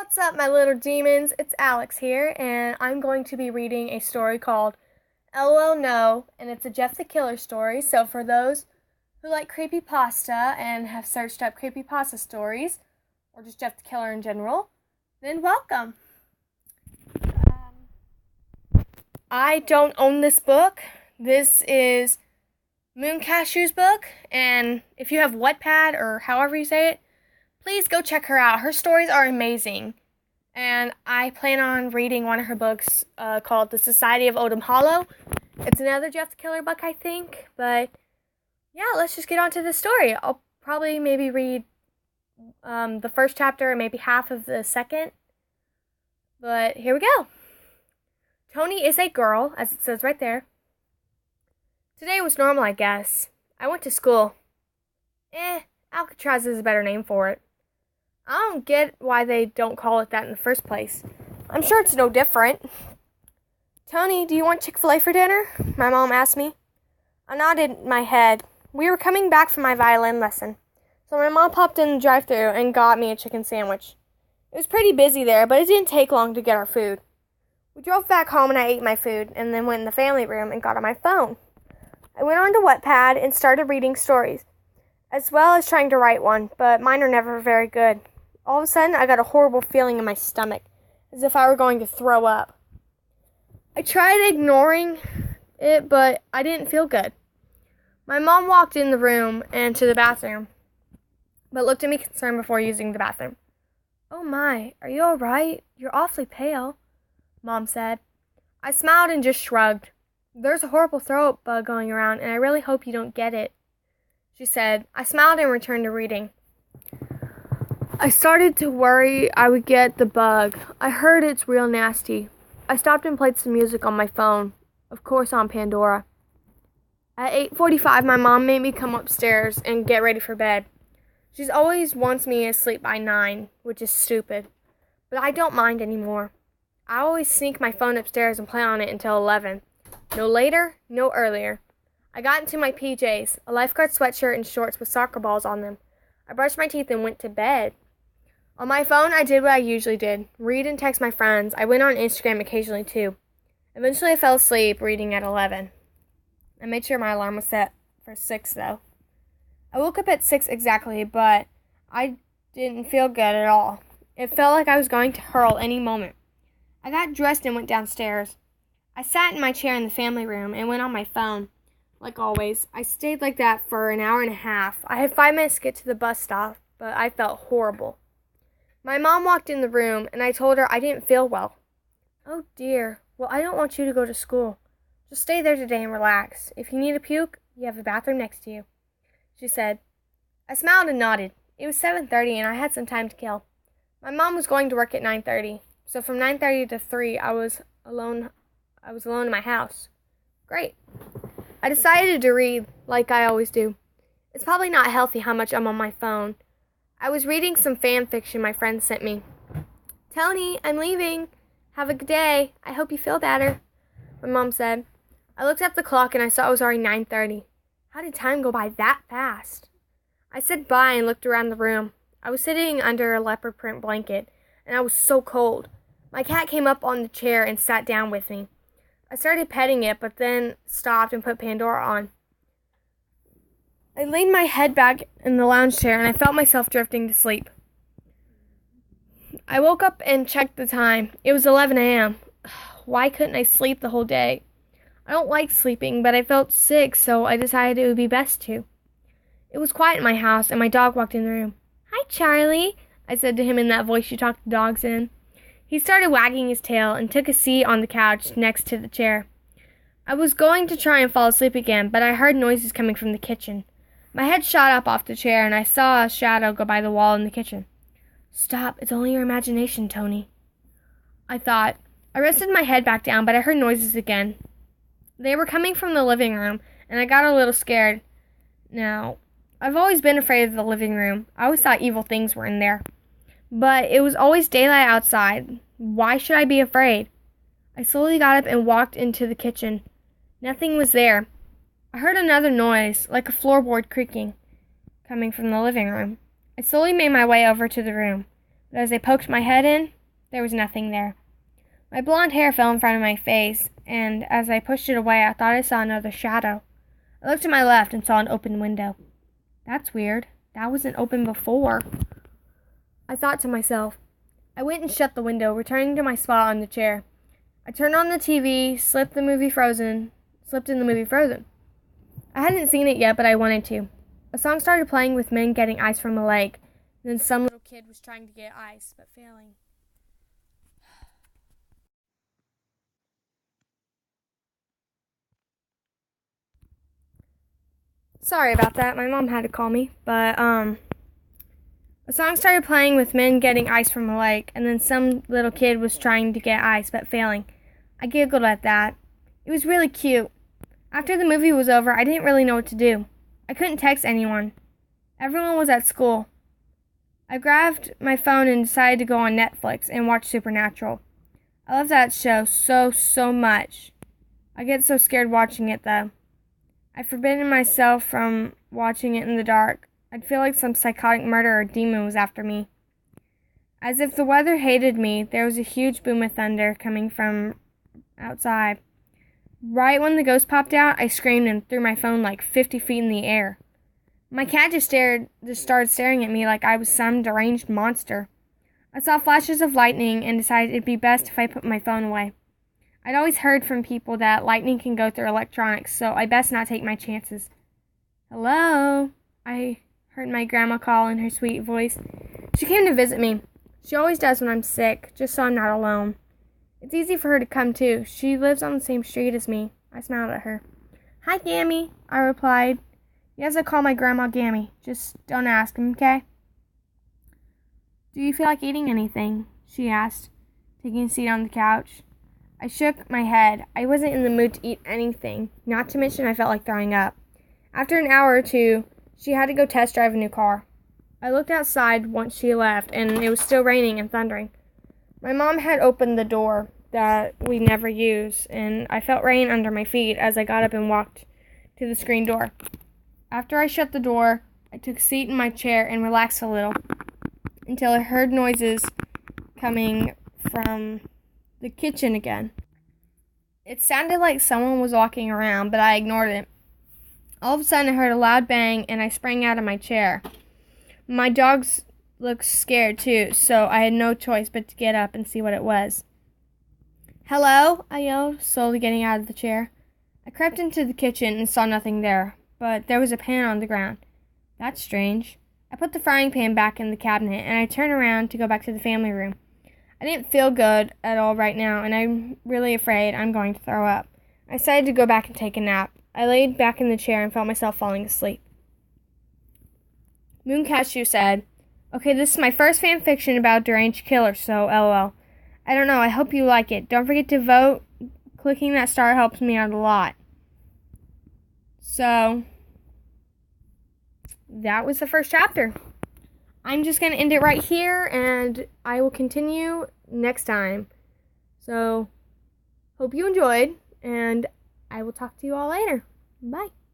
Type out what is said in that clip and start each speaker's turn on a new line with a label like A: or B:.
A: What's up, my little demons? It's Alex here, and I'm going to be reading a story called LOL No, and it's a Jeff the Killer story. So for those who like creepypasta and have searched up creepypasta stories, or just Jeff the Killer in general, then welcome. I don't own this book. This is Mooncashew's book, and if you have Wattpad, or however you say it, please go check her out. Her stories are amazing. And I plan on reading one of her books called The Society of Oldham Hollow. It's another Jeff the Killer book, I think. But yeah, let's just get on to the story. I'll probably maybe read the first chapter and maybe half of the second. But here we go. Tony is a girl, as it says right there. Today was normal, I guess. I went to school. Alcatraz is a better name for it. I don't get why they don't call it that in the first place. I'm sure it's no different. Tony, do you want Chick-fil-A for dinner? My mom asked me. I nodded my head. We were coming back from my violin lesson, so my mom popped in the drive-thru and got me a chicken sandwich. It was pretty busy there, but it didn't take long to get our food. We drove back home and I ate my food, and then went in the family room and got on my phone. I went on to Wattpad and started reading stories, as well as trying to write one, but mine are never very good. All of a sudden, I got a horrible feeling in my stomach, as if I were going to throw up. I tried ignoring it, but I didn't feel good. My mom walked in the room and to the bathroom, but looked at me concerned before using the bathroom. Oh my, are you all right? You're awfully pale, Mom said. I smiled and just shrugged. There's a horrible throat bug going around, and I really hope you don't get it, she said. I smiled and returned to reading. I started to worry I would get the bug. I heard it's real nasty. I stopped and played some music on my phone, of course on Pandora. At 8:45, my mom made me come upstairs and get ready for bed. She always wants me asleep by 9, which is stupid, but I don't mind anymore. I always sneak my phone upstairs and play on it until 11. No later, no earlier. I got into my PJs, a lifeguard sweatshirt and shorts with soccer balls on them. I brushed my teeth and went to bed. On my phone, I did what I usually did, read and text my friends. I went on Instagram occasionally too. Eventually, I fell asleep reading at 11. I made sure my alarm was set for 6 though. I woke up at 6 exactly, but I didn't feel good at all. It felt like I was going to hurl any moment. I got dressed and went downstairs. I sat in my chair in the family room and went on my phone. Like always, I stayed like that for an hour and a half. I had 5 minutes to get to the bus stop, but I felt horrible. My mom walked in the room, and I told her I didn't feel well. Oh dear, well I don't want you to go to school. Just stay there today and relax. If you need a puke, you have a bathroom next to you, she said. I smiled and nodded. It was 7:30 and I had some time to kill. My mom was going to work at 9:30, so from 9:30 to 3 I was alone in my house. Great. I decided to read like I always do. It's probably not healthy how much I'm on my phone. I was reading some fan fiction my friend sent me. Tony, I'm leaving. Have a good day. I hope you feel better, my mom said. I looked at the clock and I saw it was already 9:30. How did time go by that fast? I said bye and looked around the room. I was sitting under a leopard print blanket, and I was so cold. My cat came up on the chair and sat down with me. I started petting it, but then stopped and put Pandora on. I laid my head back in the lounge chair, and I felt myself drifting to sleep. I woke up and checked the time. It was 11 a.m. Why couldn't I sleep the whole day? I don't like sleeping, but I felt sick, so I decided it would be best to. It was quiet in my house, and my dog walked in the room. Hi, Charlie, I said to him in that voice you talk to dogs in. He started wagging his tail and took a seat on the couch next to the chair. I was going to try and fall asleep again, but I heard noises coming from the kitchen. My head shot up off the chair, and I saw a shadow go by the wall in the kitchen. Stop, it's only your imagination, Tony, I thought. I rested my head back down, but I heard noises again. They were coming from the living room, and I got a little scared. Now, I've always been afraid of the living room. I always thought evil things were in there. But it was always daylight outside. Why should I be afraid? I slowly got up and walked into the kitchen. Nothing was there. I heard another noise, like a floorboard creaking, coming from the living room. I slowly made my way over to the room. but as I poked my head in, there was nothing there. My blonde hair fell in front of my face, and as I pushed it away, I thought I saw another shadow. I looked to my left and saw an open window. That's weird. That wasn't open before. I thought to myself. I went and shut the window, returning to my spot on the chair. I turned on the TV, slipped in the movie Frozen. I hadn't seen it yet, but I wanted to. A song started playing with men getting ice from a lake. Then some little kid was trying to get ice, but failing. Sorry about that. My mom had to call me. But, a song started playing with men getting ice from a lake, and then some little kid was trying to get ice, but failing. I giggled at that. It was really cute. After the movie was over, I didn't really know what to do. I couldn't text anyone. Everyone was at school. I grabbed my phone and decided to go on Netflix and watch Supernatural. I love that show so much. I get so scared watching it, though. I've forbidden myself from watching it in the dark. I'd feel like some psychotic murderer or demon was after me. As if the weather hated me, there was a huge boom of thunder coming from outside. Right when the ghost popped out, I screamed and threw my phone like 50 feet in the air. My cat just started staring at me like I was some deranged monster. I saw flashes of lightning and decided it'd be best if I put my phone away. I'd always heard from people that lightning can go through electronics, so I best not take my chances. Hello? I heard my grandma call in her sweet voice. She came to visit me. She always does when I'm sick, just so I'm not alone. It's easy for her to come, too. She lives on the same street as me. I smiled at her. Hi, Gammy, I replied. Yes, I call my grandma Gammy. Just don't ask, okay? Do you feel like eating anything? She asked, taking a seat on the couch. I shook my head. I wasn't in the mood to eat anything, not to mention I felt like throwing up. After an hour or two, she had to go test drive a new car. I looked outside once she left, and it was still raining and thundering. My mom had opened the door that we never use, and I felt rain under my feet as I got up and walked to the screen door. After I shut the door, I took a seat in my chair and relaxed a little until I heard noises coming from the kitchen again. It sounded like someone was walking around, but I ignored it. All of a sudden, I heard a loud bang, and I sprang out of my chair. My dogs looked scared, too, so I had no choice but to get up and see what it was. Hello? I yelled, slowly getting out of the chair. I crept into the kitchen and saw nothing there, but there was a pan on the ground. That's strange. I put the frying pan back in the cabinet, and I turned around to go back to the family room. I didn't feel good at all right now, and I'm really afraid I'm going to throw up. I decided to go back and take a nap. I laid back in the chair and felt myself falling asleep. Mooncashew said, Okay, this is my first fan fiction about a deranged killer, so LOL. I don't know, I hope you like it. Don't forget to vote. Clicking that star helps me out a lot. So, that was the first chapter. I'm just going to end it right here, and I will continue next time. So, hope you enjoyed, and I will talk to you all later. Bye.